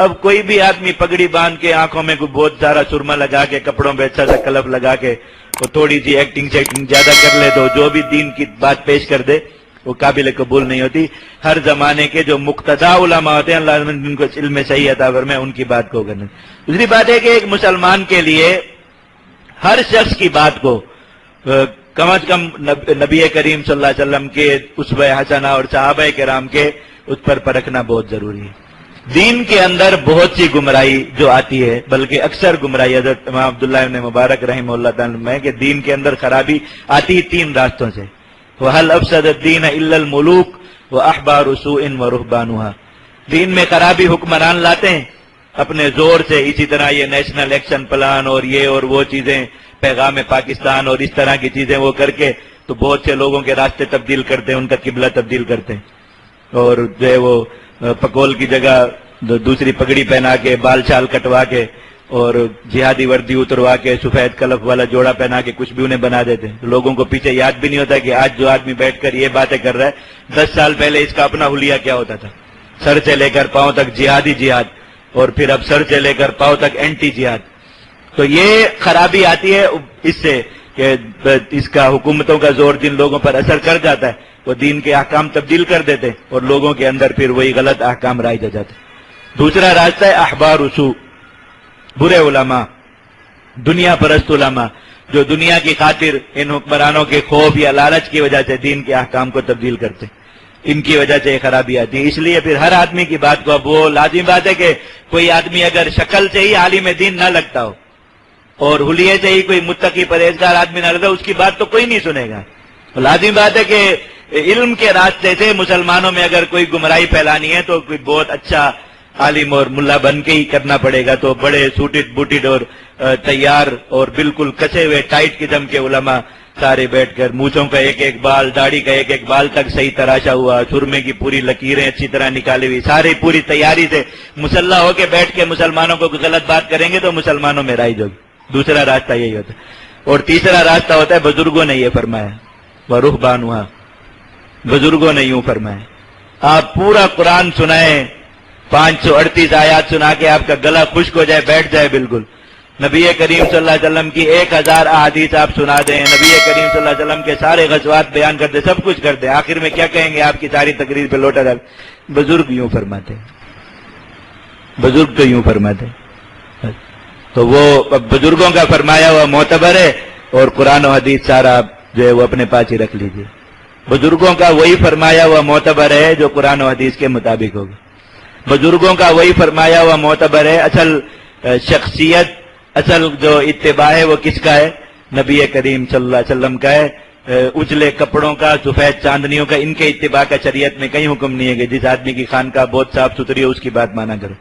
اب کوئی بھی آدمی پگڑی باندھ کے آنکھوں میں کوئی بہت سارا سرما لگا کے کپڑوں پہ اچھا سا کلف لگا کے وہ تھوڑی سی ایکٹنگ شیکٹنگ زیادہ کر لے تو جو بھی دین کی بات پیش کر دے وہ قابل قبول نہیں ہوتی. ہر زمانے کے جو مقتدا علماء ہوتے ہیں اللہ جن کو علم میں صحیح عطا فرمائے ان کی بات کو کرنا. دوسری بات ہے کہ ایک مسلمان کے لیے ہر شخص کی بات کو کم از کم نبی کریم صلی اللہ علیہ وسلم کے اسوہ حسنہ اور صحابہ کرام کے اس پر پرکھنا بہت ضروری ہے. دین کے اندر بہت سی گمراہی جو آتی ہے، بلکہ اکثر گمراہی حضرت امام عبداللہ ابن مبارک رحمہ اللہ تعالی میں کہ دین کے اندر خرابی آتی 3 راستوں سے. وَهَلْ أَفْسَدَ الدِّينَ إِلَّا الْمُلُوكُ وَأَحْبَارُ سُوءٍ وَرُهْبَانُهَا. دین میں خرابی حکمران لاتے ہیں اپنے زور سے. اسی طرح یہ نیشنل ایکشن پلان اور یہ اور وہ چیزیں، پیغام پاکستان اور اس طرح کی چیزیں وہ کر کے تو بہت سے لوگوں کے راستے تبدیل کرتے ہیں، ان کا قبلہ تبدیل کرتے ہیں. اور جو ہے وہ پکول کی جگہ دوسری پگڑی پہنا کے بال چال کٹوا کے اور جہادی وردی اتروا کے سفید کلف والا جوڑا پہنا کے کچھ بھی انہیں بنا دیتے ہیں. لوگوں کو پیچھے یاد بھی نہیں ہوتا کہ آج جو آدمی بیٹھ کر یہ باتیں کر رہا ہے 10 سال پہلے اس کا اپنا حلیہ کیا ہوتا تھا. سر سے لے کر پاؤں تک جہادی جہاد، اور پھر اب سر سے لے کر پاؤں تک اینٹی جہاد. تو یہ خرابی آتی ہے اس سے کہ اس کا حکومتوں کا زور جن لوگوں پر اثر کر جاتا ہے وہ دین کے احکام تبدیل کر دیتے اور لوگوں کے اندر پھر وہی غلط احکام رائج ہو جاتے. دوسرا راستہ ہے احبار سوء، برے علماء، دنیا پرست علماء جو دنیا کی خاطر ان حکمرانوں کے خوف یا لالچ کی وجہ سے دین کے احکام کو تبدیل کرتے. ان کی وجہ سے یہ خرابی آتی ہے. اس لیے پھر ہر آدمی کی بات کو، اب وہ لازم بات ہے کہ کوئی آدمی اگر شکل سے ہی عالم دین نہ لگتا ہو اور حلیے سے ہی کوئی متقی پرہیزگار آدمی نہ لگتا اس کی بات تو کوئی نہیں سنے گا. لازم بات ہے کہ علم کے راستے سے مسلمانوں میں اگر کوئی گمراہی پھیلانی ہے تو کوئی بہت اچھا عالم اور ملا بن کے ہی کرنا پڑے گا. تو بڑے سوٹڈ بوٹڈ اور تیار اور بالکل کسے ہوئے ٹائٹ قسم کے علماء سارے بیٹھ کر مونچھوں کا ایک ایک بال، داڑھی کا ایک ایک بال تک صحیح تراشا ہوا، سرمے کی پوری لکیریں اچھی طرح نکالی ہوئی، سارے پوری تیاری سے مسلح ہو کے بیٹھ کے مسلمانوں کو کوئی غلط بات کریں گے تو مسلمانوں میں رائج ہوگی. دوسرا راستہ یہی ہوتا ہے. اور تیسرا راستہ ہوتا ہے بزرگوں نے یہ فرمایا وَرُهْبَانُهَا. بزرگوں نے یوں فرمایا. آپ پورا قرآن سنائیں 538 آیات سنا کے آپ کا گلا خشک ہو جائے، بیٹھ جائے بالکل. نبی کریم صلی اللہ علیہ وسلم کی 1000 احادیث آپ سنا دیں، نبی کریم صلی اللہ علیہ وسلم کے سارے غزوات بیان کر دیں، سب کچھ کر دیں، آخر میں کیا کہیں گے آپ کی ساری تقریر پہ لوٹا ڈال. بزرگ یوں فرماتے ہیں، بزرگ تو یوں فرماتے ہیں. تو وہ بزرگوں کا فرمایا ہوا معتبر ہے اور قرآن و حدیث سارا جو ہے وہ اپنے پاس ہی رکھ لیجیے. بزرگوں کا وہی فرمایا ہوا معتبر ہے جو قرآن و حدیث کے مطابق ہوگا. بزرگوں کا وہی فرمایا ہوا معتبر ہے. اصل شخصیت، اصل جو اتباع ہے وہ کس کا ہے؟ نبی کریم صلی اللہ علیہ وسلم کا ہے. اجلے کپڑوں کا، سفید چاندنیوں کا، ان کے اتباع کا شریعت میں کہیں حکم نہیں ہے کہ جس آدمی کی خانقاہ بہت صاف ستھری ہو اس کی بات مانا کرو،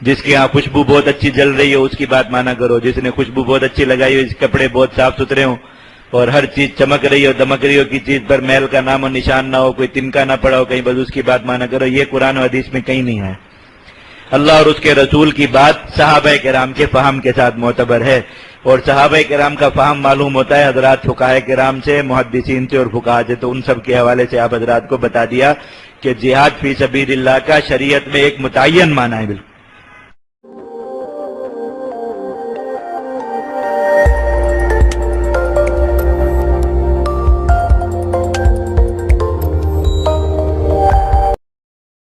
جس کے ہاں خوشبو بہت اچھی جل رہی ہو اس کی بات مانا کرو، جس نے خوشبو بہت اچھی لگائی ہو، اس کپڑے بہت صاف ستھرے ہوں اور ہر چیز چمک رہی ہو دمک رہی ہو، کی چیز پر میل کا نام و نشان نہ ہو، کوئی تنکا نہ پڑا ہو کہیں، بس اس کی بات مانا کرو. یہ قرآن و حدیث میں کہیں نہیں ہے. اللہ اور اس کے رسول کی بات صحابہ کرام کے فہم کے ساتھ معتبر ہے. اور صحابہ کرام کا فہم معلوم ہوتا ہے حضرات فقہاء کرام سے، محدثین سے اور فقہاء سے. تو ان سب کے حوالے سے آپ حضرات کو بتا دیا کہ جہاد فی سبیل اللہ کا شریعت میں ایک متعین معنی ہے بالکل.